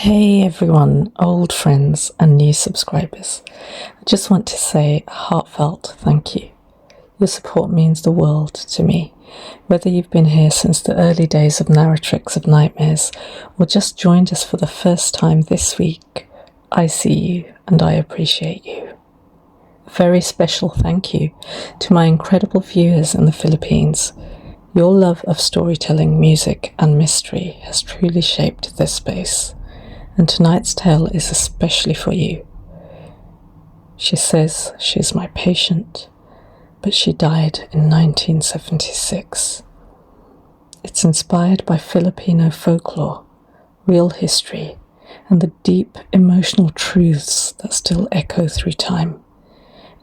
Hey everyone, old friends and new subscribers. I just want to say a heartfelt thank you. Your support means the world to me. Whether you've been here since the early days of Narratrix of Nightmares or just joined us for the first time this week, I see you and I appreciate you. A very special thank you to my incredible viewers in the Philippines. Your love of storytelling, music and mystery has truly shaped this space. And tonight's tale is especially for you. She says she's my patient, but she died in 1976. It's inspired by Filipino folklore, real history, and the deep emotional truths that still echo through time.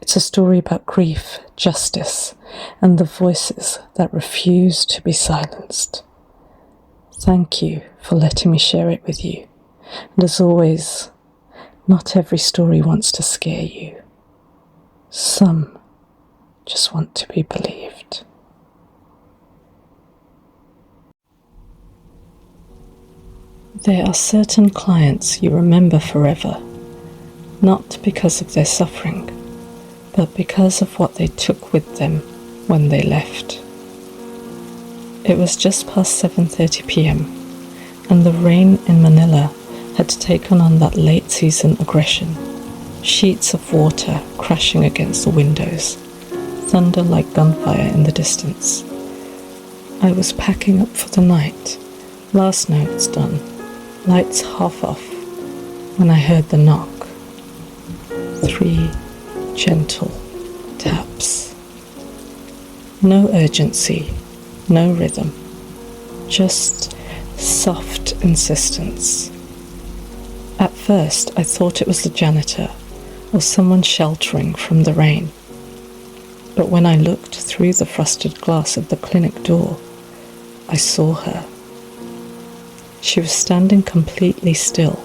It's a story about grief, justice, and the voices that refuse to be silenced. Thank you for letting me share it with you. And as always, not every story wants to scare you. Some just want to be believed. There are certain clients you remember forever, not because of their suffering, but because of what they took with them when they left. It was just past 7:30 p.m. and the rain in Manila had taken on that late season aggression. Sheets of water crashing against the windows, thunder like gunfire in the distance. I was packing up for the night, last notes done, lights half off, when I heard the knock. 3 gentle taps. No urgency, no rhythm, just soft insistence. At first, I thought it was the janitor or someone sheltering from the rain. But when I looked through the frosted glass of the clinic door, I saw her. She was standing completely still,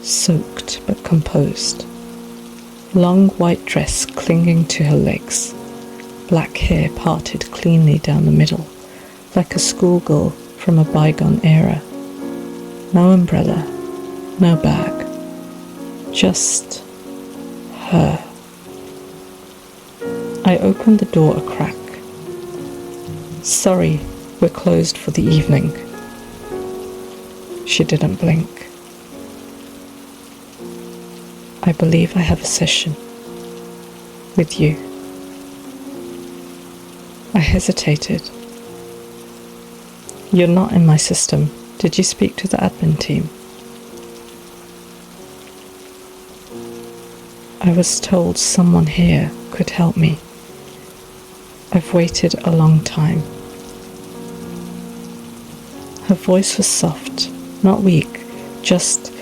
soaked but composed. Long white dress clinging to her legs, black hair parted cleanly down the middle, like a schoolgirl from a bygone era. No umbrella, no bag, just her. I opened the door a crack. Sorry, we're closed for the evening. She didn't blink. I believe I have a session with you. I hesitated. You're not in my system. Did you speak to the admin team? I was told someone here could help me. I've waited a long time. Her voice was soft, not weak, just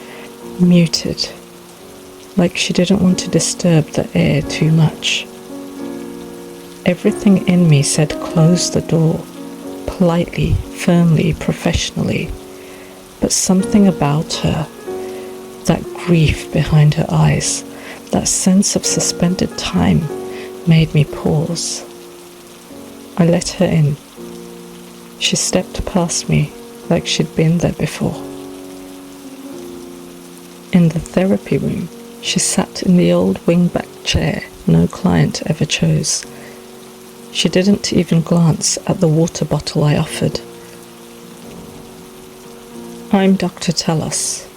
muted, like she didn't want to disturb the air too much. Everything in me said close the door, politely, firmly, professionally, but something about her, that grief behind her eyes, that sense of suspended time, made me pause. I let her in. She stepped past me like she'd been there before. In the therapy room, she sat in the old wing-back chair no client ever chose. She didn't even glance at the water bottle I offered. I'm Dr. Talos,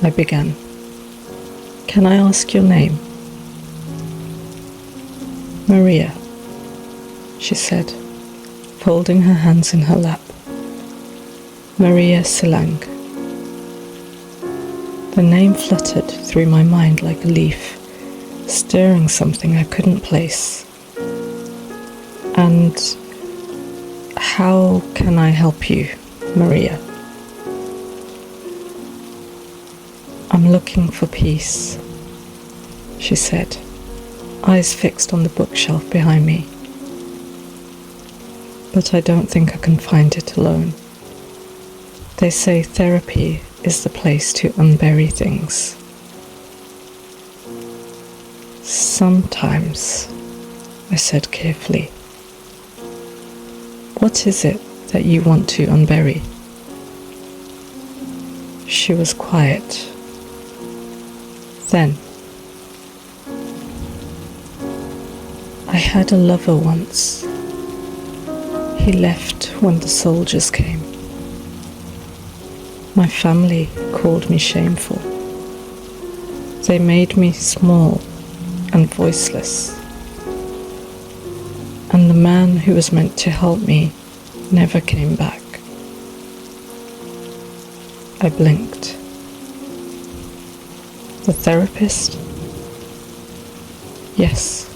I began. Can I ask your name? Maria, she said, folding her hands in her lap. Maria Silang. The name fluttered through my mind like a leaf, stirring something I couldn't place. And how can I help you, Maria? I'm looking for peace, she said, eyes fixed on the bookshelf behind me. But I don't think I can find it alone. They say therapy is the place to unbury things. Sometimes, I said carefully. What is it that you want to unbury? She was quiet. Then, I had a lover once. He left when the soldiers came. My family called me shameful. They made me small and voiceless. And the man who was meant to help me never came back. I blinked. The therapist? Yes.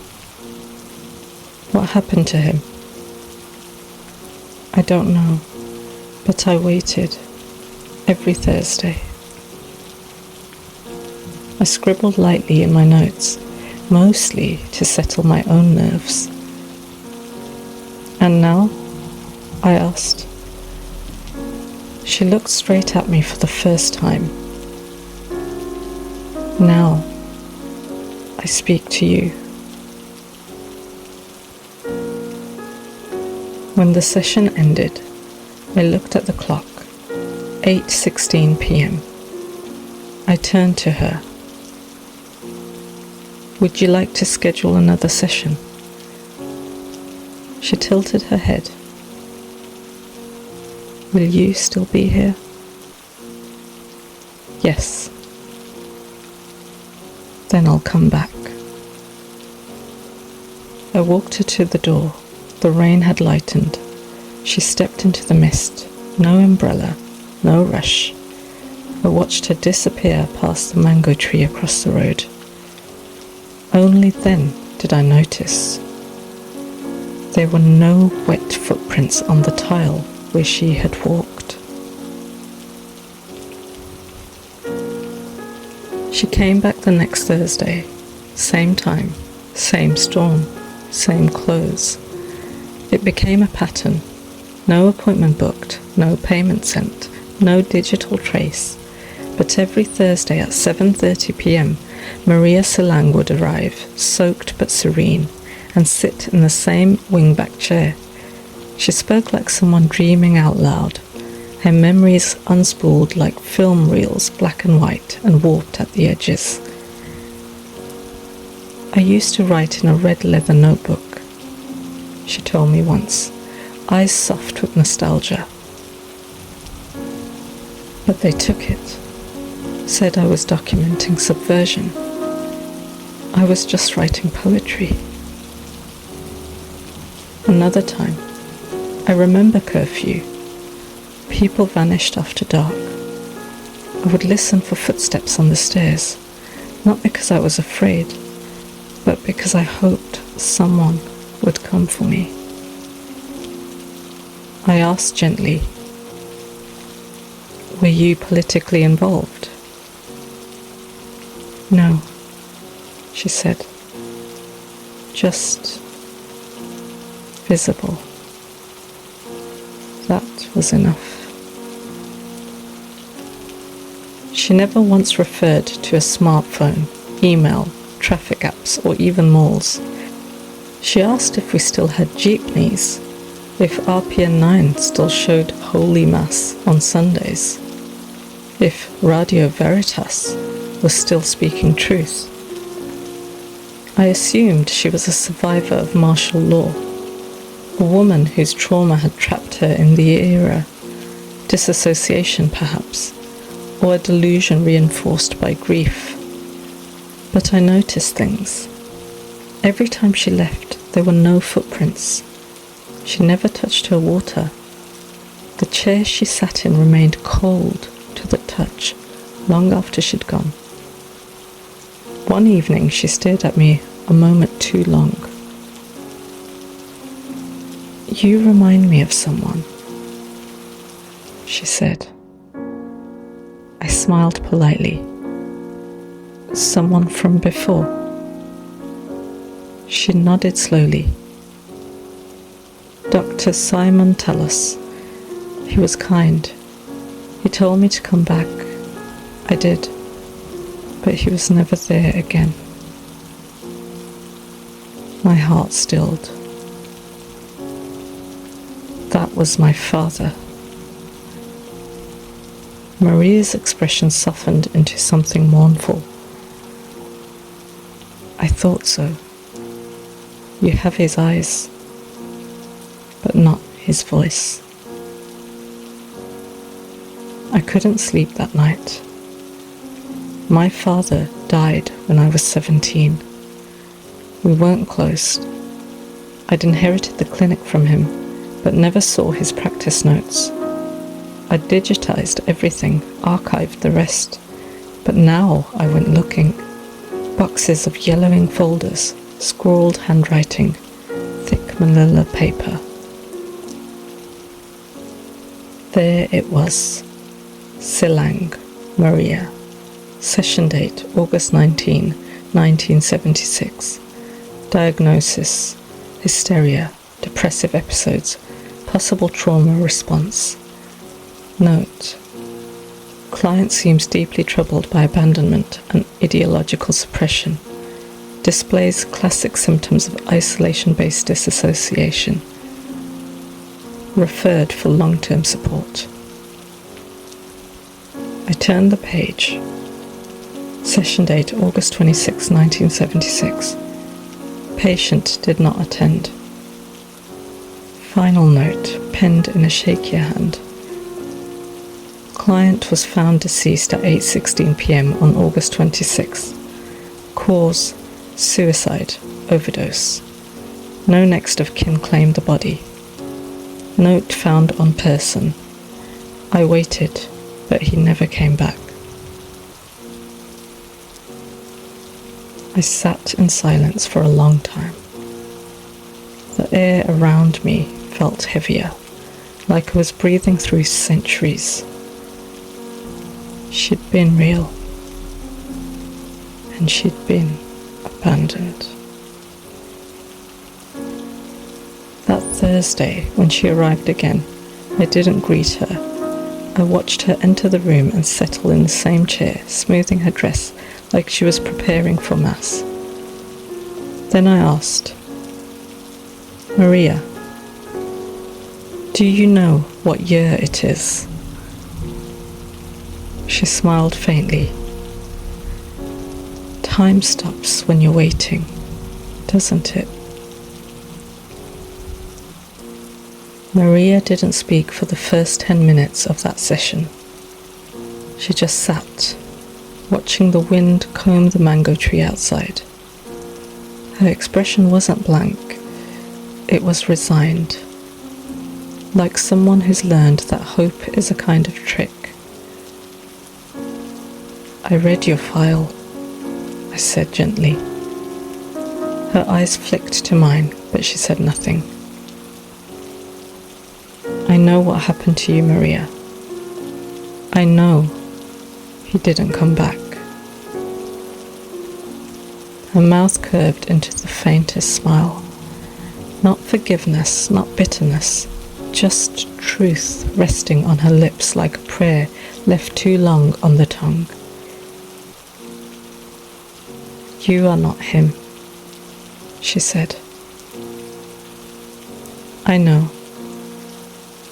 What happened to him? I don't know, but I waited every Thursday. I scribbled lightly in my notes, mostly to settle my own nerves. And now? I asked. She looked straight at me for the first time. Now, I speak to you. When the session ended, I looked at the clock. 8:16 p.m. I turned to her. Would you like to schedule another session? She tilted her head. Will you still be here? Yes. Then I'll come back. I walked her to the door. The rain had lightened. She stepped into the mist. No umbrella, no rush. I watched her disappear past the mango tree across the road. Only then did I notice. There were no wet footprints on the tile where she had walked. She came back the next Thursday. Same time, same storm, same clothes. It became a pattern. No appointment booked, no payment sent, no digital trace. But every Thursday at 7:30 p.m, Maria Silang would arrive, soaked but serene, and sit in the same wingback chair. She spoke like someone dreaming out loud, her memories unspooled like film reels, black and white and warped at the edges. I used to write in a red leather notebook, she told me once, eyes soft with nostalgia. But they took it, said I was documenting subversion. I was just writing poetry. Another time, I remember curfew. People vanished after dark. I would listen for footsteps on the stairs, not because I was afraid, but because I hoped someone would come for me. I asked gently, were you politically involved? No, she said, just visible. That was enough. She never once referred to a smartphone, email, traffic apps, or even malls. She asked if we still had jeepneys, if RPN 9 still showed Holy Mass on Sundays, if Radio Veritas was still speaking truth. I assumed she was a survivor of martial law, a woman whose trauma had trapped her in the era, disassociation perhaps, or a delusion reinforced by grief. But I noticed things. Every time she left, there were no footprints. She never touched her water. The chair she sat in remained cold to the touch long after she'd gone. One evening, she stared at me a moment too long. You remind me of someone, she said. I smiled politely. Someone from before. She nodded slowly. Dr. Simon Tallis. He was kind. He told me to come back. I did. But he was never there again. My heart stilled. That was my father. Maria's expression softened into something mournful. I thought so. You have his eyes, but not his voice. I couldn't sleep that night. My father died when I was 17. We weren't close. I'd inherited the clinic from him, but never saw his practice notes. I'd digitized everything, archived the rest, but now I went looking. Boxes of yellowing folders, scrawled handwriting, thick manila paper. There it was. Silang, Maria. Session date, August 19, 1976. Diagnosis, hysteria, depressive episodes, possible trauma response. Note: client seems deeply troubled by abandonment and ideological suppression. Displays classic symptoms of isolation-based disassociation. Referred for long-term support. I turned the page. Session date, August 26, 1976. Patient did not attend. Final note, penned in a shakier hand. Client was found deceased at 8:16 p.m. on August 26. Cause, suicide, overdose. No next of kin claimed the body. Note found on person. I waited, but he never came back. I sat in silence for a long time. The air around me felt heavier, like I was breathing through centuries. She'd been real, and she'd been abandoned. That Thursday, when she arrived again, I didn't greet her. I watched her enter the room and settle in the same chair, smoothing her dress like she was preparing for Mass. Then I asked, Maria, do you know what year it is? She smiled faintly. Time stops when you're waiting, doesn't it? Maria didn't speak for the first 10 minutes of that session. She just sat, watching the wind comb the mango tree outside. Her expression wasn't blank, it was resigned, like someone who's learned that hope is a kind of trick. I read your file, I said gently. Her eyes flicked to mine, but she said nothing. I know what happened to you, Maria. I know he didn't come back. Her mouth curved into the faintest smile. Not forgiveness, not bitterness, just truth resting on her lips like a prayer left too long on the tongue. You are not him, she said. I know,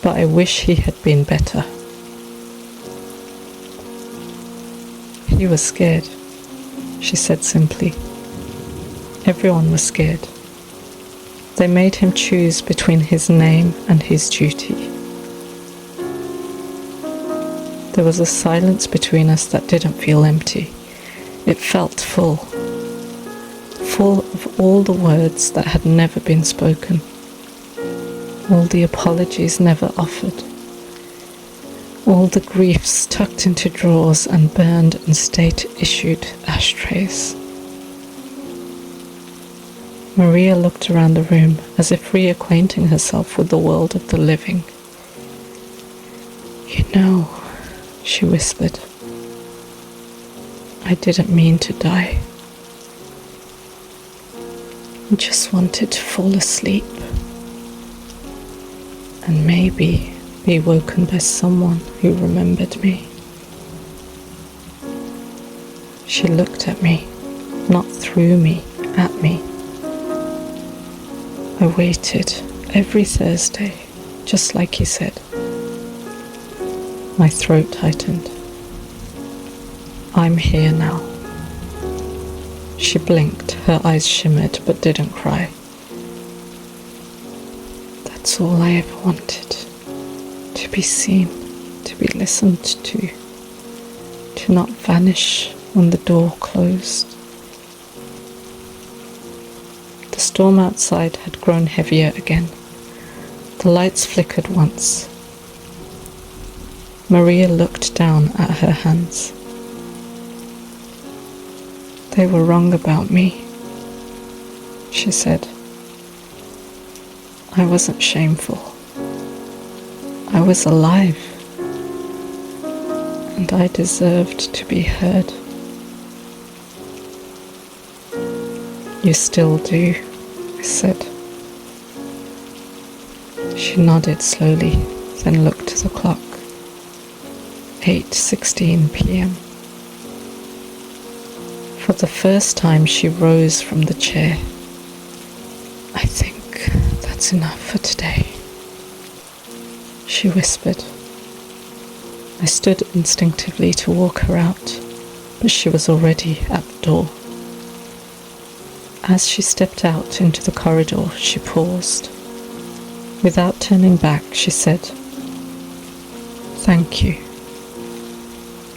but I wish he had been better. He was scared, she said simply. Everyone was scared. They made him choose between his name and his duty. There was a silence between us that didn't feel empty. It felt full. Full of all the words that had never been spoken. All the apologies never offered. All the griefs tucked into drawers and burned in state-issued ashtrays. Maria looked around the room as if reacquainting herself with the world of the living. You know, she whispered, I didn't mean to die. I just wanted to fall asleep and maybe be woken by someone who remembered me. She looked at me, not through me, at me. I waited every Thursday, just like he said. My throat tightened. I'm here now. She blinked, her eyes shimmered but didn't cry. That's all I ever wanted. To be seen, to be listened to not vanish when the door closed. The storm outside had grown heavier again. The lights flickered once. Maria looked down at her hands. They were wrong about me, she said. I wasn't shameful. I was alive, and I deserved to be heard. You still do, I said. She nodded slowly, then looked at the clock. 8:16 p.m. For the first time she rose from the chair. I think that's enough for today, she whispered. I stood instinctively to walk her out, but she was already at the door. As she stepped out into the corridor, she paused. Without turning back, she said, "Thank you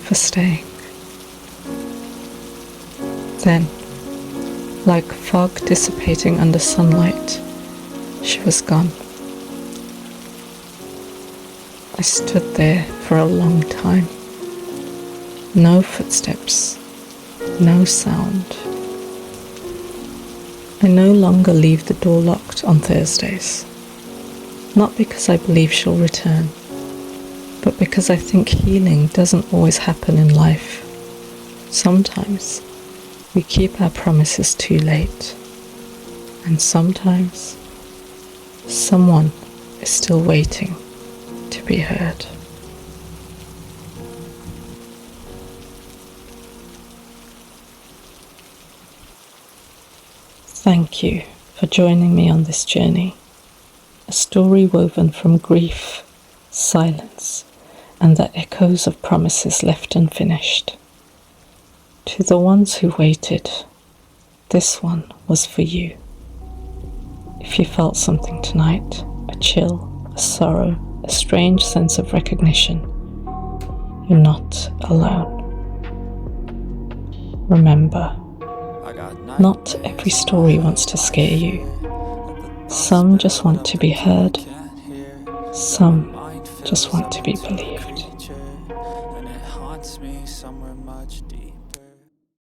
for staying." Then, like fog dissipating under sunlight, she was gone. I stood there for a long time. No footsteps, no sound. I no longer leave the door locked on Thursdays. Not because I believe she'll return, but because I think healing doesn't always happen in life. Sometimes we keep our promises too late, and sometimes someone is still waiting to be heard. Thank you for joining me on this journey, a story woven from grief, silence, and the echoes of promises left unfinished. To the ones who waited, this one was for you. If you felt something tonight, a chill, a sorrow, a strange sense of recognition, you're not alone. Remember, not every story wants to scare you. Some just want to be heard. Some just want to be believed. And it haunts me somewhere much deeper.